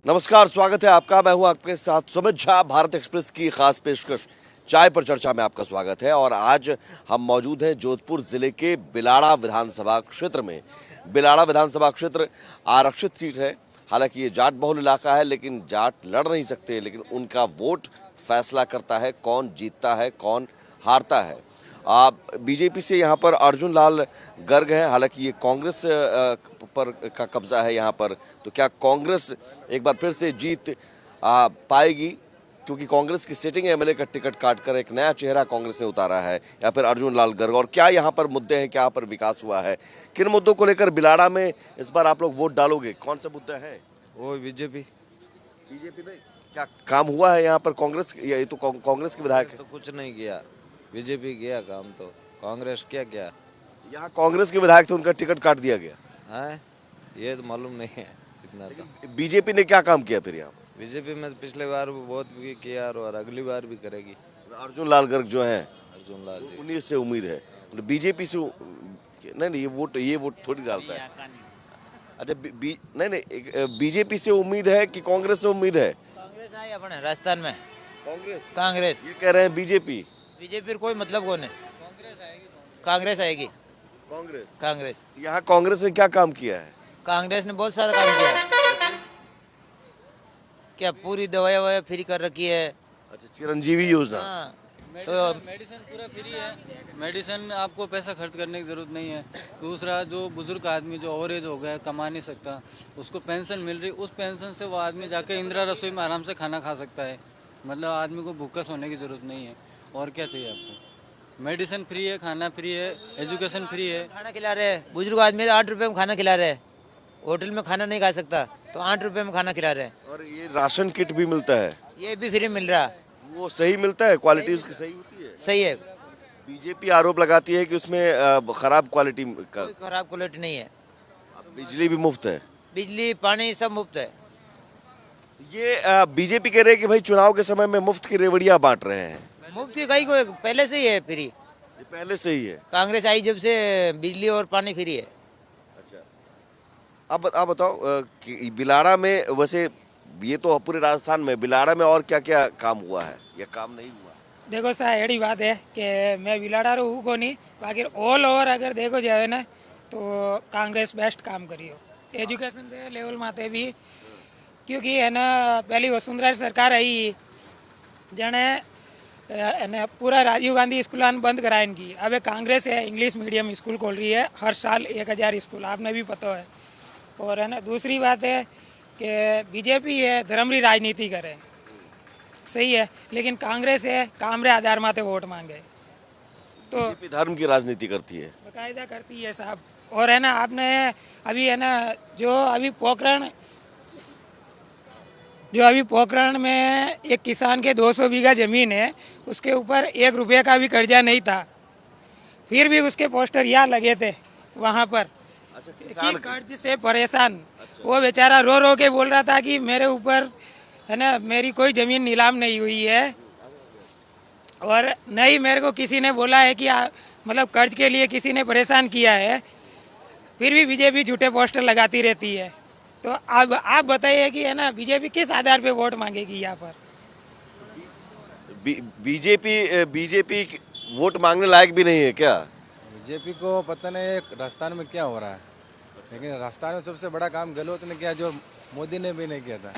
नमस्कार, स्वागत है आपका। मैं हूं आपके साथ सुमित झा। भारत एक्सप्रेस की खास पेशकश चाय पर चर्चा में आपका स्वागत है। और आज हम मौजूद हैं जोधपुर जिले के बिलाड़ा विधानसभा क्षेत्र में। बिलाड़ा विधानसभा क्षेत्र आरक्षित सीट है। हालांकि ये जाट बहुल इलाका है, लेकिन जाट लड़ नहीं सकते, लेकिन उनका वोट फैसला करता है कौन जीतता है, कौन हारता है। बीजेपी से यहाँ पर अर्जुन लाल गर्ग हैं। हालांकि ये कांग्रेस पर का कब्जा है यहाँ पर। तो क्या कांग्रेस एक बार फिर से जीत पाएगी, क्योंकि कांग्रेस की सिटिंग एमएलए का टिकट काटकर एक नया चेहरा कांग्रेस ने उतारा है, या फिर अर्जुन लाल गर्ग? और क्या यहाँ पर मुद्दे हैं, क्या यहाँ पर विकास हुआ है, किन मुद्दों को लेकर बिलाड़ा में इस बार आप लोग वोट डालोगे? कौन सा मुद्दा है? वो बीजेपी में क्या काम हुआ है यहाँ पर? कांग्रेस, ये तो कांग्रेस के विधायक तो कुछ नहीं किया, बीजेपी किया काम। तो कांग्रेस क्या किया? यहाँ कांग्रेस के विधायक थे, उनका टिकट काट दिया गया है, ये तो मालूम नहीं है इतना। तो बीजेपी ने क्या काम किया फिर यहाँ पर? बीजेपी में पिछले बार भी बहुत भी किया और अगली बार भी करेगी। अर्जुन लाल गर्ग जो है, अर्जुन लाल जी, उन्हीं से उम्मीद है। बीजेपी से नहीं, ये वोट थोड़ी डालता है। अच्छा, नहीं, बीजेपी से उम्मीद है कि कांग्रेस से उम्मीद है? कांग्रेस आई अपने राजस्थान में। कांग्रेस ये कह रहे हैं बीजेपी कोई मतलब कौन है? कांग्रेस आएगी। कांग्रेस यहाँ कांग्रेस ने क्या काम किया है? कांग्रेस ने बहुत सारा काम किया है। क्या पूरी दवाई ववाई फ्री कर रखी है। अच्छा, चिरंजीवी योजना। हाँ, तो मेडिसिन पूरा फ्री है। मेडिसिन आपको पैसा खर्च करने की ज़रूरत नहीं है। दूसरा, जो बुजुर्ग आदमी जो ओवर एज हो गया है, कमा नहीं सकता, उसको पेंशन मिल रही, उस पेंशन से वो आदमी जाके इंदिरा रसोई में आराम से खाना खा सकता है। मतलब आदमी को भूखा सोने की ज़रूरत नहीं है। और क्या चाहिए आपको? मेडिसिन फ्री है, खाना फ्री है, एजुकेशन फ्री है। खाना खिला रहे हैं बुजुर्ग आदमी, 8 रुपए में खाना खिला रहे हैं। होटल में खाना नहीं खा सकता तो 8 रुपए में खाना खिला रहे हैं। और ये राशन किट भी मिलता है, ये भी फ्री मिल रहा। वो सही मिलता है? क्वालिटी उसकी सही होती है? सही है, बीजेपी आरोप लगाती है कि उसमें खराब क्वालिटी का। कोई खराब क्वालिटी नहीं है। बिजली भी मुफ्त है? बिजली पानी सब मुफ्त है। ये बीजेपी कह रहे हैं कि भाई चुनाव के समय में मुफ्त की रेवड़ियां बांट रहे हैं। मुफ्त कहीं को पहले से ही है फ्री। ये पहले से ही है? कांग्रेस आई जब से बिजली और पानी फ्री है। अच्छा, आप बताओ कि बिलाड़ा में, वैसे ये तो पूरे राजस्थान में, बिलाड़ा में और क्या क्या काम हुआ है या काम नहीं हुआ? देखो साहब, एड़ी बात है कि मैं बिलाड़ा रो हूँ को नहीं, बाकी ऑल ओवर अगर देखो जाए ना तो कांग्रेस बेस्ट काम करी हो एजुकेशन के लेवल माते भी। क्योंकि है ना, पहली वसुंधरा सरकार आई जने पूरा राजीव गांधी स्कूल बंद कराए इनकी। अब कांग्रेस है इंग्लिश मीडियम स्कूल खोल रही है, हर साल 1000 स्कूल, आपने भी पता है। और है ना, दूसरी बात है कि बीजेपी है धर्मरी राजनीति करे, सही है, लेकिन कांग्रेस है काम रे आधार माते वोट मांगे। तो बीजेपी धर्म की राजनीति करती है, बाकायदा करती है साहब। और है ना, आपने अभी है ना, जो अभी पोखरण में एक किसान के 200 बीघा जमीन है, उसके ऊपर 1 रुपये का भी कर्जा नहीं था, फिर भी उसके पोस्टर यहाँ लगे थे वहाँ पर। कि कर्ज से परेशान। वो बेचारा रो रो के बोल रहा था कि मेरे ऊपर है ना, मेरी कोई ज़मीन नीलाम नहीं हुई है, और नहीं मेरे को किसी ने बोला है कि मतलब कर्ज के लिए किसी ने परेशान किया है, फिर भी बीजेपी झूठे पोस्टर लगाती रहती है। तो अब आप बताइए कि है ना, बीजेपी किस आधार पे वोट मांगेगी यहाँ पर? बीजेपी वोट मांगने लायक भी नहीं है क्या? बीजेपी को पता नहीं राजस्थान में क्या हो रहा है, लेकिन राजस्थान में सबसे बड़ा काम गहलोत ने किया, जो मोदी ने भी नहीं किया था।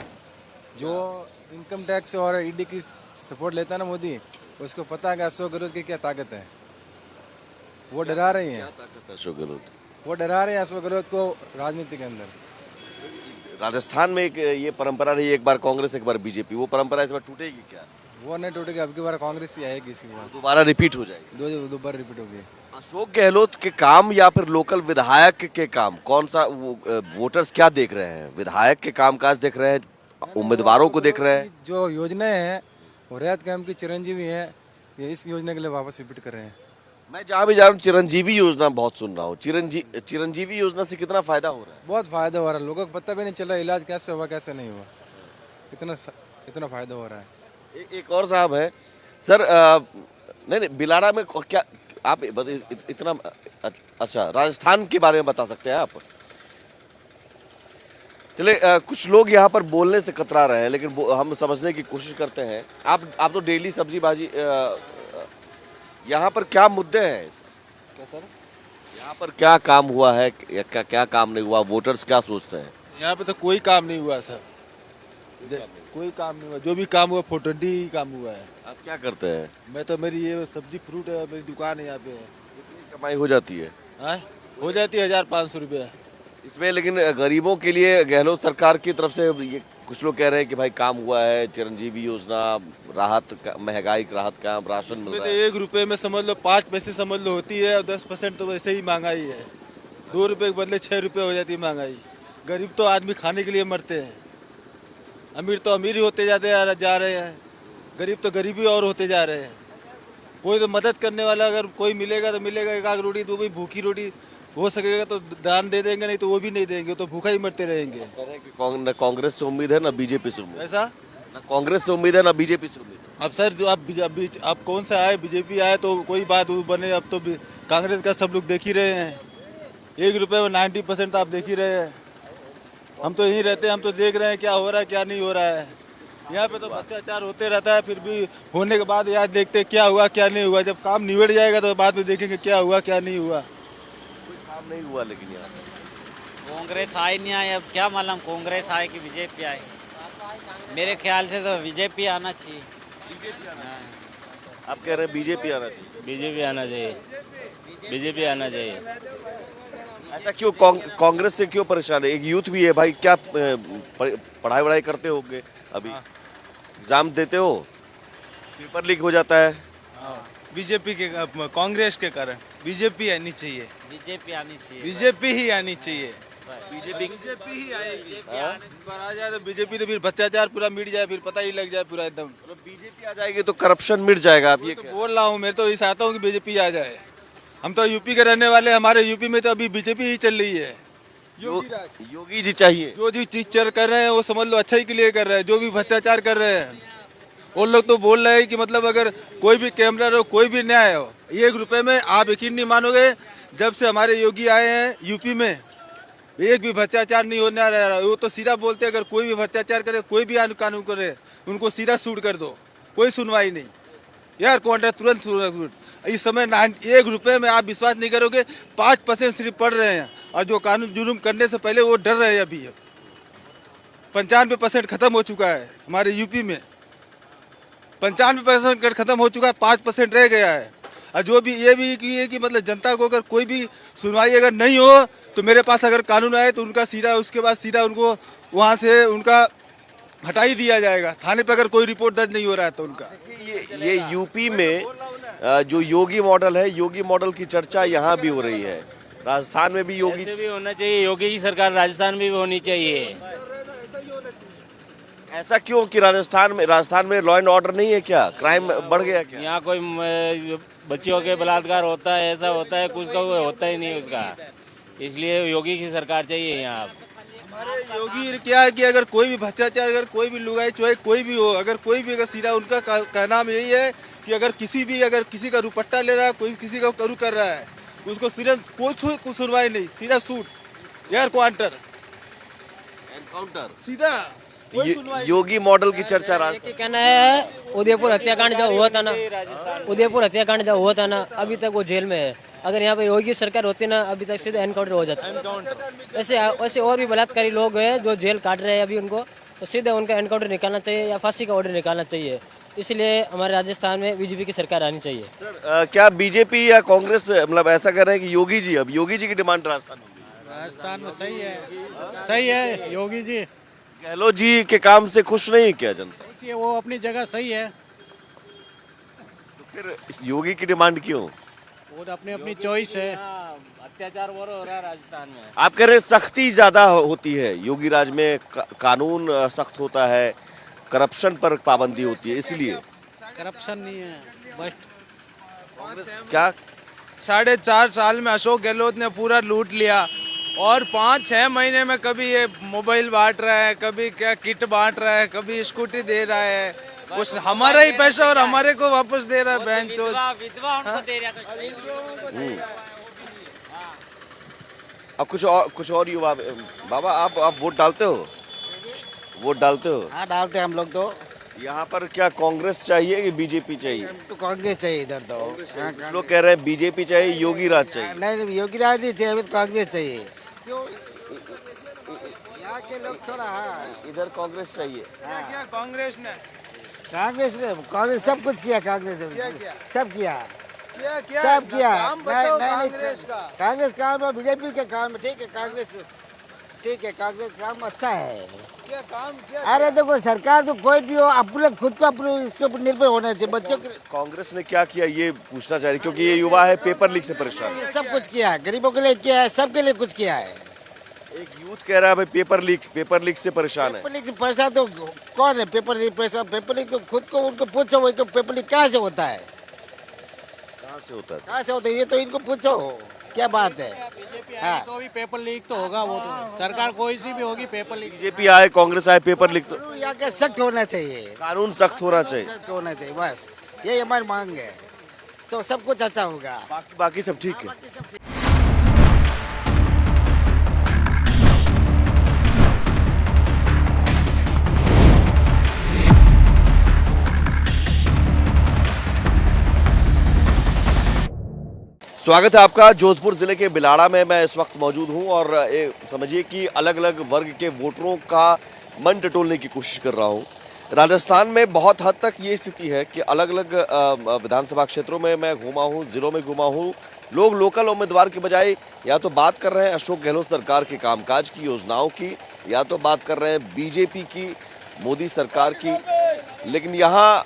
जो इनकम टैक्स और ईडी की सपोर्ट लेता है ना मोदी, उसको पता है कि अशोक गहलोत की क्या ताकत है। वो डरा रही है, अशोक गहलोत, वो डरा रहे हैं अशोक गहलोत को राजनीति के अंदर। राजस्थान में एक ये परंपरा रही, एक बार कांग्रेस एक बार बीजेपी, वो परंपरा इस बार टूटेगी क्या? वो नहीं टूटेगी, अब की बार कांग्रेस ही आएगी, इसी बार दोबारा रिपीट हो जाएगी। दोबारा रिपीट होगी। अशोक गहलोत के काम या फिर लोकल विधायक के काम, कौन सा वोटर्स क्या देख रहे हैं? विधायक के कामकाज देख रहे हैं, उम्मीदवारों को देख रहे हैं? जो योजनाएं हैं वो रैयत कैंप की चिरंजीवी है, ये इस योजना के लिए वापस रिपीट कर रहे हैं। मैं जहाँ भी जा रहा हूँ चिरंजीवी योजना बहुत सुन रहा हूँ। चिरंजीवी योजना से कितना फायदा हो रहा है? बहुत फायदा हो रहा है, लोगों को पता भी नहीं चल रहा इलाज कैसे हुआ कैसे नहीं हुआ, इतना फायदा हो रहा है। एक और साहब है सर, नहीं बिलाड़ा में क्या आप इतना, अच्छा राजस्थान के बारे में बता सकते हैं आप? चले कुछ लोग यहाँ पर बोलने से कतरा रहे हैं, लेकिन हम समझने की कोशिश करते हैं। आप तो डेली सब्जी भाजी यहाँ पर क्या मुद्दे हैं? यहाँ पर क्या काम हुआ है या क्या काम नहीं हुआ? वोटर्स क्या सोचते हैं? यहाँ पे तो कोई काम नहीं हुआ सर, कोई काम नहीं हुआ। जो भी काम हुआ 420 काम हुआ है। आप क्या करते हैं? मैं तो मेरी ये सब्जी फ्रूट है, मेरी दुकान है यहाँ पे। कमाई हो जाती है? हाँ हो जाती है 1500 रुपये। इसमें लेकिन गरीबों के लिए गहलोत सरकार की तरफ से ये कुछ लोग कह रहे हैं कि भाई काम हुआ है, चिरंजीवी योजना, राहत, महंगाई राहत कैंप, राशन मिल इसमें रहा तो है। 1 रुपये में समझ लो 5 पैसे समझ लो होती है, और 10% तो वैसे ही महंगाई है। 2 रुपये के बदले 6 रुपये हो जाती है महंगाई। गरीब तो आदमी खाने के लिए मरते हैं, अमीर तो अमीर ही होते जा रहे हैं, गरीब तो गरीबी और होते जा रहे हैं। कोई तो मदद करने वाला अगर कोई मिलेगा तो मिलेगा, एक आग रोटी, तो भी भूखी रोटी हो सकेगा तो दान दे देंगे, नहीं तो वो भी नहीं देंगे, तो भूखा ही मरते रहेंगे। कह रहे हैं कि न कांग्रेस से उम्मीद है ना बीजेपी से उम्मीद। ऐसा ना कांग्रेस से उम्मीद है ना बीजेपी से उम्मीद। अब सर जो आप कौन सा आए, बीजेपी आए तो कोई बात वो बने। अब तो कांग्रेस का सब लोग देख ही रहे हैं। 1 रुपये में 90% आप देख ही रहे हैं। हम तो यहीं रहते हैं, हम तो देख रहे हैं क्या हो रहा है क्या नहीं हो रहा है। यहाँ पे तो अत्याचार होते रहता है, फिर भी होने के बाद याद देखते हैं क्या हुआ क्या नहीं हुआ। जब काम निबट जाएगा तो बाद में देखेंगे क्या हुआ क्या नहीं हुआ। कोई काम नहीं हुआ लेकिन यहाँ कांग्रेस आई नहीं आई, अब क्या मालूम कांग्रेस आए कि बीजेपी आए। मेरे ख्याल से तो बीजेपी आना चाहिए। आप कह रहे हैं बीजेपी आना चाहिए। बीजेपी आना चाहिए, बीजेपी आना चाहिए। ऐसा क्यों? कांग्रेस से क्यों परेशान है? एक यूथ भी है भाई, क्या पढ़ाई वढ़ाई करते होगे, अभी एग्जाम देते हो, पेपर लीक हो जाता है। बीजेपी के कांग्रेस के कारण बीजेपी आनी चाहिए, बीजेपी आनी चाहिए, बीजेपी ही आनी चाहिए। बीजेपी ही आएगी। इस बार आ जाए तो बीजेपी, तो फिर भ्रष्टाचार पूरा मिट जाए, फिर पता ही लग जाए पूरा एकदम। बीजेपी आ जाएगी तो करप्शन मिट जाएगा। आप ये तो बोल रहा हूँ, मैं तो इस आता हूँ कि बीजेपी आ जाए। हम तो यूपी के रहने वाले, हमारे यूपी में तो अभी बीजेपी ही चल रही है। योगी जी चाहिए। जो जी चीज चल कर रहे हैं वो समझ लो अच्छा ही के लिए कर रहे हैं। जो भी भ्रष्टाचार कर रहे हैं वो लोग तो बोल रहे हैं कि मतलब अगर कोई भी कैमरा हो, कोई भी न्याय हो, 1 रुपये में आप यकीन नहीं मानोगे, जब से हमारे योगी आए हैं यूपी में एक भी भ्रष्टाचार नहीं होने आ रहा है। वो तो सीधा बोलते हैं अगर कोई भी भ्रष्टाचार करे, कोई भी कानून करे, उनको सीधा सूट कर दो, कोई सुनवाई नहीं यार। कॉन्ट्रैक्ट तुरंत सूट। इस समय 1 रुपये में आप विश्वास नहीं करोगे 5% सिर्फ पढ़ रहे हैं, और जो कानून जुर्म करने से पहले वो डर रहे हैं। अभी 95% खत्म हो चुका है हमारे यूपी में, 95% खत्म हो चुका है, 5% रह गया है। और जो भी ये भी कि मतलब जनता को अगर कोई भी सुनवाई अगर नहीं हो तो मेरे पास अगर कानून आए तो उनका सीधा उसके बाद सीधा उनको वहाँ से उनका हटा ही दिया जाएगा। थाने पर अगर कोई रिपोर्ट दर्ज नहीं हो रहा है तो उनका। ये यूपी में जो योगी मॉडल है, योगी मॉडल की चर्चा यहाँ भी हो रही है। राजस्थान में भी योगी ऐसे भी होना चाहिए, योगी की सरकार राजस्थान में भी होनी चाहिए। ऐसा क्यों कि राजस्थान में लॉ एंड ऑर्डर नहीं है क्या? क्राइम बढ़ गया क्या? यहाँ कोई बच्चियों के बलात्कार होता है, ऐसा होता है, कुछ का होता ही नहीं उसका। इसलिए योगी की सरकार चाहिए यहाँ। हमारे योगी क्या है कि अगर कोई भी भ्रष्टाचार, अगर कोई भी लुगाई चुहाई कोई भी हो, अगर कोई भी अगर सीधा उनका कहना यही है कि अगर किसी का रुपट्टा ले रहा है, कोई किसी का करू कर रहा है, उसको सिर्फ कोई सुनवाई नहीं, सीधा सूट एयर क्वार्टर एनकाउंटर सीधा। कोई सुनवाई योगी मॉडल की चर्चा राजस्थान। कहना है उदयपुर हत्याकांड जो हुआ था ना, उदयपुर हत्याकांड जो हुआ था ना, अभी तक वो जेल में है। अगर यहाँ पे योगी सरकार होती ना, अभी तक सीधा एनकाउंटर हो जाता। ऐसे और भी बलात्कारी लोग हैं जो जेल काट रहे हैं अभी, उनको तो सीधा उनका एनकाउंटर निकालना चाहिए या फांसी का ऑर्डर निकालना चाहिए। इसलिए हमारे राजस्थान में बीजेपी की सरकार आनी चाहिए। सर क्या बीजेपी या कांग्रेस मतलब ऐसा कर रहे हैं कि योगी जी, अब योगी जी की डिमांड राजस्थान में सही है, सही है। योगी जी, गहलोत जी के काम से खुश नहीं है क्या जनता? वो अपनी जगह सही है, तो फिर योगी की डिमांड क्यों? वो तो अपनी चॉइस है। अत्याचार और हो रहा है राजस्थान में। आप कह रहे हैं सख्ती ज्यादा होती है योगी राज में, कानून सख्त होता है, करप्शन पर पाबंदी होती है, इसलिए करप्शन नहीं है बस। क्या 4.5 साल में अशोक गहलोत ने पूरा लूट लिया, और 5-6 महीने में कभी ये मोबाइल बांट रहा है, कभी क्या किट बांट रहा है, कभी स्कूटी दे रहा है, कुछ हमारा ही पैसा और हमारे को वापस दे रहा है। बहन चोद विधवा उनको दे रहा था। अब कुछ और युवा बाबा आप वोट डालते हो? वोट डालते हो? हाँ डालते हैं हम लोग तो। यहाँ पर क्या कांग्रेस चाहिए कि बीजेपी चाहिए? तो कांग्रेस चाहिए इधर तो। कुछ लोग कह रहे हैं बीजेपी चाहिए, योगी राज चाहिए। नहीं योगी राज नहीं चाहिए, अभी तो कांग्रेस चाहिए। क्यों? यहाँ के लोग थोड़ा इधर कांग्रेस चाहिए। कांग्रेस ने कांग्रेस सब कुछ किया। कांग्रेस ने सब किया, सब किया। कांग्रेस काम है, बीजेपी का काम है। ठीक है कांग्रेस, ठीक है कांग्रेस काम अच्छा है। क्या काम किया? अरे देखो सरकार तो कोई भी हो, अपने खुद को अपने इसके ऊपर निर्भर होना चाहिए। बच्चों के कांग्रेस ने क्या किया ये पूछना चाह रही, क्योंकि ये युवा है, पेपर लीक से परेशान है। सब कुछ किया है, गरीबों के लिए किया है, सबके लिए कुछ किया है। एक यूथ कह रहा है भाई पेपर लीक से परेशान है। पेपर लीक से परेशान तो कौन है? पेपर लीक परेशान? पेपर लीक तो खुद को उनको पूछो, वो पेपर लीक कहाँ से होता है? कहाँ से होता है? कहाँ से होता है ये तो इनको पूछो, क्या बात है? हाँ। तो भी पेपर लीक तो होगा, वो तो सरकार कोई सी भी होगी पेपर लीक। बीजेपी आए, कांग्रेस आए, पेपर लीक तो यहाँ का सख्त होना चाहिए, कानून सख्त होना चाहिए। सख्त होना चाहिए, बस यही हमारी मांग है, तो सब कुछ अच्छा होगा। बाकी सब ठीक है। स्वागत है आपका जोधपुर जिले के बिलाड़ा में। मैं इस वक्त मौजूद हूं और समझिए कि अलग अलग वर्ग के वोटरों का मन टटोलने की कोशिश कर रहा हूं। राजस्थान में बहुत हद तक ये स्थिति है कि अलग अलग विधानसभा क्षेत्रों में मैं घूमा हूं, जिलों में घूमा हूं। लोग लोकल उम्मीदवार के बजाय या तो बात कर रहे हैं अशोक गहलोत सरकार के कामकाज की, योजनाओं की, या तो बात कर रहे हैं बीजेपी की, मोदी सरकार की। लेकिन यहाँ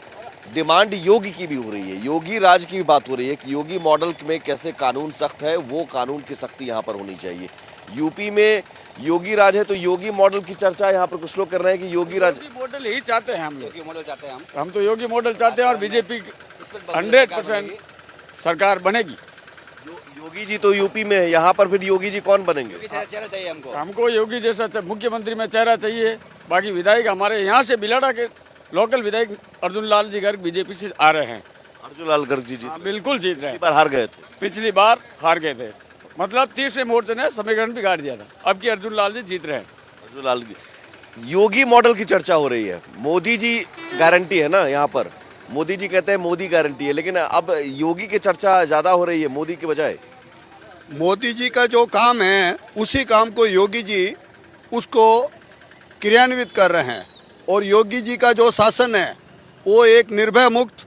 डिमांड योगी की भी हो रही है, योगी राज की भी बात हो रही है कि योगी मॉडल में कैसे कानून सख्त है, वो कानून की सख्ती यहाँ पर होनी चाहिए। यूपी में योगी राज है तो योगी मॉडल की चर्चा यहाँ पर कुछ लोग कर रहे हैं कि योगी राज मॉडल ही चाहते हैं हम लोग। योगी मॉडल चाहते हैं हम तो योगी मॉडल चाहते हैं और बीजेपी 100% सरकार बनेगी। योगी जी तो यूपी में है, यहाँ पर फिर योगी जी कौन बनेंगे? चेहरा चाहिए हमको योगी जैसा मुख्यमंत्री में चेहरा चाहिए। बाकी विधायक हमारे यहाँ से बिलाड़ा के लोकल विधायक अर्जुन लाल जी गर्ग बीजेपी से आ रहे हैं। अर्जुन लाल गर्ग जी बिल्कुल जीत रहे हैं। बार हार गए थे, पिछली बार हार गए थे, मतलब तीसरे मोर्चे ने समीकरण बिगाड़ दिया था। अब की अर्जुन लाल जी जीत रहे हैं। अर्जुन लाल योगी मॉडल की चर्चा हो रही है। मोदी जी गारंटी है ना, यहाँ पर मोदी जी कहते हैं मोदी गारंटी है, लेकिन अब योगी की चर्चा ज्यादा हो रही है मोदी के बजाय। मोदी जी का जो काम है उसी काम को योगी जी उसको क्रियान्वित कर रहे हैं। और योगी जी का जो शासन है वो एक निर्भय मुक्त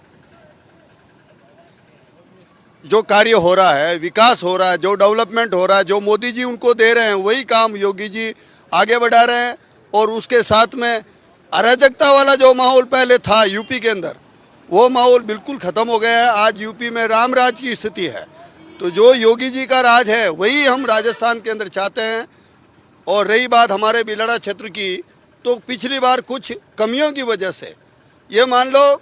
जो कार्य हो रहा है, विकास हो रहा है, जो डेवलपमेंट हो रहा है, जो मोदी जी उनको दे रहे हैं वही काम योगी जी आगे बढ़ा रहे हैं। और उसके साथ में अराजकता वाला जो माहौल पहले था यूपी के अंदर, वो माहौल बिल्कुल ख़त्म हो गया है। आज यूपी में राम राज की स्थिति है। तो जो योगी जी का राज है वही हम राजस्थान के अंदर चाहते हैं। और रही बात हमारे बिलाड़ा क्षेत्र की, तो पिछली बार कुछ कमियों की वजह से, ये मान लो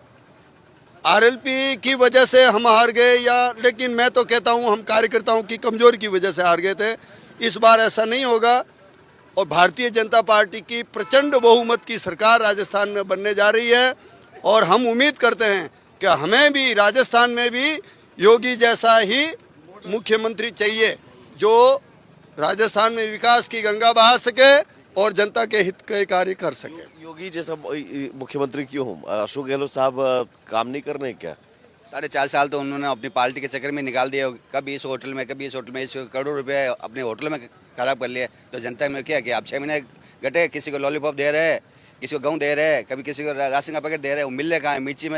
आरएलपी की वजह से हम हार गए, या लेकिन मैं तो कहता हूँ हम कार्यकर्ताओं की कमजोरी की वजह से हार गए थे। इस बार ऐसा नहीं होगा और भारतीय जनता पार्टी की प्रचंड बहुमत की सरकार राजस्थान में बनने जा रही है। और हम उम्मीद करते हैं कि हमें भी राजस्थान में भी योगी जैसा ही मुख्यमंत्री चाहिए, जो राजस्थान में विकास की गंगा बहा सके और जनता के हित के कार्य कर सके। योगी जैसा मुख्यमंत्री क्यों हो? अशोक गहलोत साहब काम नहीं कर रहे क्या? 4.5 साल तो उन्होंने अपनी पार्टी के चक्कर में निकाल दिया। कभी इस होटल में, कभी इस होटल में, इस करोड़ों रुपए अपने होटल में खराब कर लिए। तो जनता में क्या किया? आप 6 महीने घटे, किसी को लॉलीपॉप दे रहे हैं, किसी को गेहूँ दे रहे हैं, कभी किसी को राशन का पैकेट दे रहे हैं। वो मिल रहे कहाँ है? मिर्ची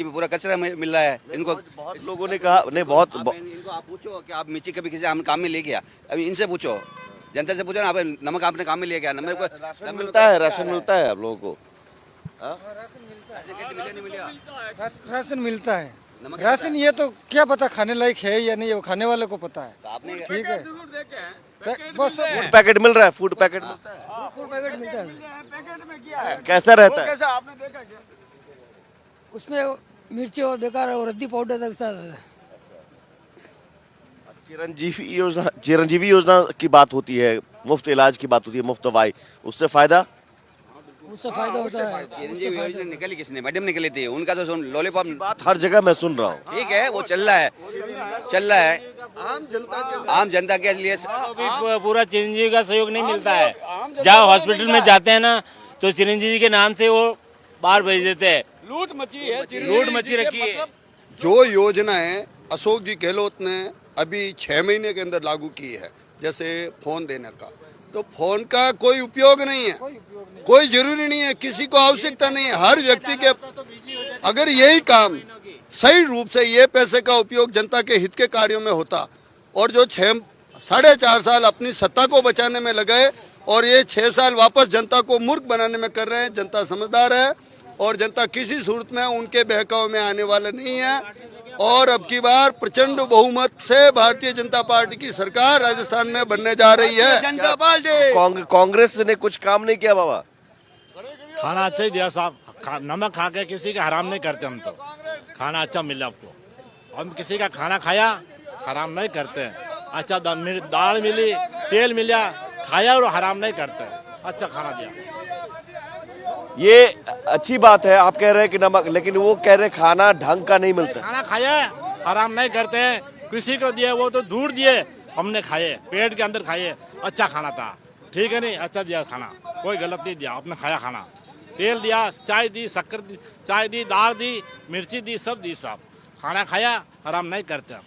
में पूरा कचरा मिल रहा है इनको। बहुत लोगों ने कहा नहीं, बहुत इनको आप पूछो कि आप मिर्ची कभी किसी काम में ले गया? अभी इनसे पूछो, जनता से पूछो ना, आप नमक आपने काम में लिया क्या? नमक राशन मिलता है, राशन मिलता है आप लोगों को? राशन मिलता है। राशन ये तो क्या पता खाने लायक है या नहीं, वो खाने वाले को पता है। तो आपने ठीक है, फूड पैकेट मिल रहा है, फूड पैकेट मिलता है। फूड पैकेट मिलता है। कैसा रहता है? आपने देखा क्या? उसमें मिर्ची और बेकार और रद्दी पाउडर दरसा है। चिरंजीवी योजना की बात होती है, मुफ्त इलाज की बात होती है, मुफ्त दवाई, उससे फायदा होता है। चिरंजीवी योजना निकली किसने? मैडम निकली थी, उनका तो लॉलीपॉप बात हर जगह मैं सुन रहा हूँ। ठीक है, वो चल रहा है। आम जनता के लिए भी पूरा चिरंजीवी का सहयोग नहीं मिलता है। जहाँ हॉस्पिटल में जाते हैं ना तो चिरंजीवी के नाम से वो बाहर भेज देते हैं। लूट मची रखी है। जो योजनाएं अशोक जी गहलोत ने अभी 6 महीने के अंदर लागू की है, जैसे फोन देने का, तो फोन का कोई उपयोग नहीं है, कोई जरूरी नहीं है, किसी को आवश्यकता नहीं है। हर व्यक्ति के अगर यही काम सही रूप से ये पैसे का उपयोग जनता के हित के कार्यों में होता, और जो 4.5 साल अपनी सत्ता को बचाने में लगाए और ये 6 साल वापस जनता को मूर्ख बनाने में कर रहे हैं। जनता समझदार है और जनता किसी सूरत में उनके बहकाव में आने वाला नहीं है। और अब की बार प्रचंड बहुमत से भारतीय जनता पार्टी की सरकार राजस्थान में बनने जा रही है। कांग्रेस ने कुछ काम नहीं किया बाबा। खाना अच्छा ही दिया साहब, नमक खा के किसी का हराम नहीं करते हम तो। खाना अच्छा मिला आपको, हम किसी का खाना खाया हराम नहीं करते हैं। अच्छा दाल मिली, तेल मिला, खाया और हराम नहीं करते, अच्छा खाना दिया। ये अच्छी बात है, आप कह रहे हैं कि नमक, लेकिन वो कह रहे हैं खाना ढंग का नहीं मिलता। खाना खाया हराम नहीं करते हैं, किसी को दिए वो तो दूर दिए, हमने खाए, पेट के अंदर खाए, अच्छा खाना था, ठीक है नहीं, अच्छा दिया खाना, कोई गलत नहीं दिया, आपने खाया खाना। तेल दिया, चाय दी, शक्कर दी, चाय दी, दाल दी, मिर्ची दी, सब दी साहब, खाना खाया हराम नहीं करते हम,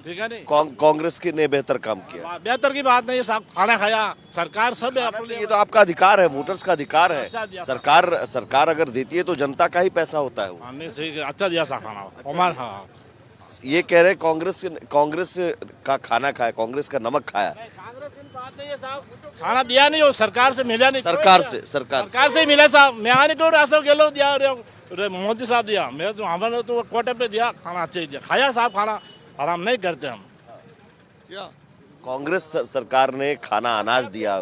ठीक है नहीं। कांग्रेस की ने बेहतर काम किया। बेहतर की बात नहीं है साहब, खाना खाया, सरकार सब ये तो आपका अधिकार है, वोटर्स का अधिकार है। सरकार अगर देती है तो जनता का ही पैसा होता है वो। अच्छा दिया सा खाना। ये कह रहे कांग्रेस का खाना खाया, कांग्रेस का नमक खाया। खाना दिया नहीं, वो सरकार से मिला नहीं। सरकार से ही मिला साहब। मैं आने तो अशोक गहलोत दिया, मोदी साहब दिया, मेरे तो हमारे तो कोटे पे दिया, खाना अच्छा ही दिया, खाया साहब खाना, आराम नहीं करते हम। क्या कांग्रेस सरकार ने खाना अनाज दिया,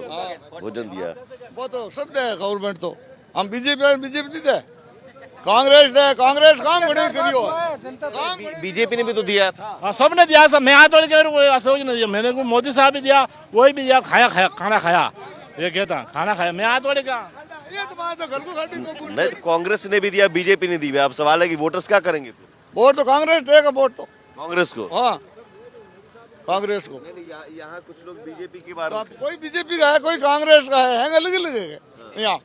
भोजन दिया, वो तो सब दे गवर्नमेंट, तो हम बीजेपी दे, कांग्रेस काम बड़े करियो। बीजेपी ने भी तो दिया था। हाँ सब ने दिया सब, मैं हाथ तोड़ के अशोक ने दिया, मैंने को मोदी साहब भी दिया, वही भी दिया, खाया खाना खाया, ये कहता खाना खाया, मैं हाथ तोड़े का नहीं। तो कांग्रेस ने भी दिया, बीजेपी ने दिया। अब सवाल है कि वोटर्स क्या करेंगे? वोट तो कांग्रेस देगा, वोट तो कांग्रेस को। हाँ कांग्रेस को। यहाँ कुछ लोग बीजेपी की बात, तो कोई बीजेपी का है, कोई कांग्रेस का है, अलग अलग है यहाँ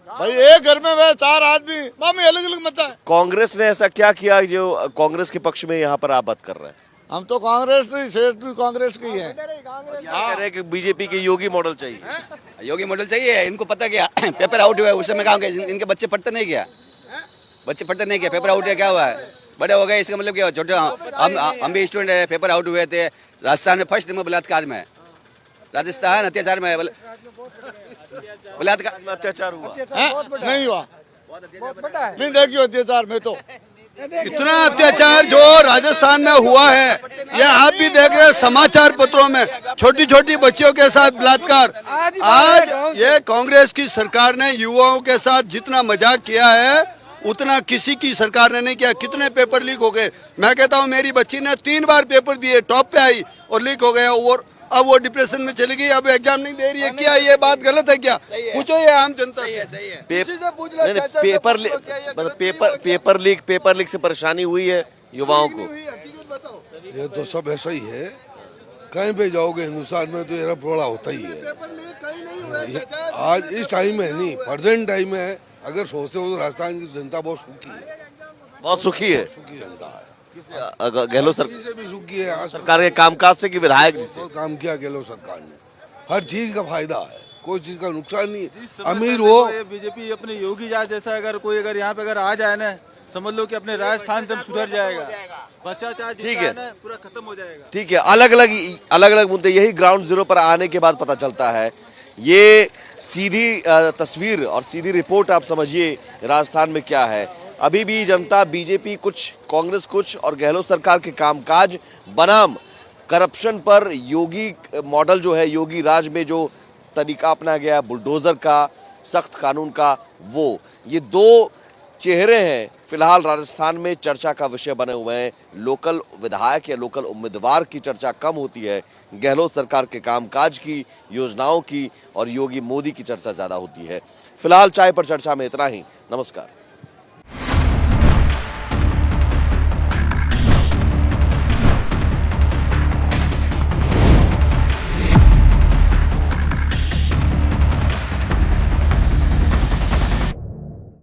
भाई। एक घर में वह 4 आदमी, मामी अलग अलग मत है। कांग्रेस ने ऐसा क्या किया जो कांग्रेस के पक्ष में यहाँ पर आप बात कर रहे हैं? हम तो कांग्रेस नहीं, शेष कांग्रेस की है। कह रहे हैं कि बीजेपी के योगी मॉडल चाहिए। योगी मॉडल चाहिए, इनको पता क्या पेपर आउट हुआ है, उससे मैं कहूँगा इनके बच्चे पढ़ते नहीं क्या, बच्चे पढ़ते नहीं क्या, पेपर आउट है, क्या हुआ है, बड़े हो गए, इसका मतलब क्या? छोटे हम भी स्टूडेंट है, पेपर आउट हुए थे, राजस्थान में फर्स्ट में बलात्कार में, राजस्थान अत्याचार में बलात्कार में अत्याचार हुआ नहीं हुआ, नहीं देखियो अत्याचार में तो इतना अत्याचार जो राजस्थान में हुआ है, ये आप भी देख रहे हैं समाचार पत्रों में, छोटी छोटी बच्चियों के साथ बलात्कार। आज ये कांग्रेस की सरकार ने युवाओं के साथ जितना मजाक किया है उतना किसी की सरकार ने नहीं किया। कितने पेपर लीक हो गए, मैं कहता हूँ मेरी बच्ची ने 3 बार पेपर दिए, टॉप पे आई और लीक हो गया, और अब वो डिप्रेशन में चली गई, अब एग्जाम नहीं दे रही है। क्या ये बात गलत है क्या? पूछो ये आम जनता से, पेपर लीक से परेशानी हुई है युवाओं को। ये तो सब ऐसा ही है, कहीं पे जाओगे हिंदुस्तान में तो ये रोड़ा होता ही है। आज इस टाइम में नहीं, प्रेजेंट टाइम में अगर सोचते हो तो राजस्थान की जनता बहुत सुखी है, बहुत सुखी है, सुखी जनता है। गहलोत से भी सुखी है, सरकार के कामकाज से कि विधायक जी से? काम किया गहलोत सरकार ने, हर चीज का फायदा है, कोई चीज का नुकसान नहीं। अमीर हो बीजेपी अपने योगी जैसा अगर यहाँ पे अगर आ जाए ना, समझ लो कि अपने राजस्थान से सुधर जाएगा, भ्रष्टाचार ठीक है, पूरा खत्म हो जाएगा। ठीक है, अलग अलग मुद्दे, यही ग्राउंड जीरो पर आने के बाद पता चलता है। ये सीधी तस्वीर और सीधी रिपोर्ट आप समझिए राजस्थान में क्या है। अभी भी जनता बीजेपी कुछ, कांग्रेस कुछ और गहलोत सरकार के कामकाज बनाम करप्शन पर योगी मॉडल जो है, योगी राज में जो तरीका अपनाया गया बुलडोजर का, सख्त कानून का, वो ये 2 चेहरे हैं फिलहाल राजस्थान में चर्चा का विषय बने हुए हैं। लोकल विधायक या लोकल उम्मीदवार की चर्चा कम होती है, गहलोत सरकार के कामकाज की, योजनाओं की और योगी मोदी की चर्चा ज़्यादा होती है। फिलहाल चाय पर चर्चा में इतना ही। नमस्कार।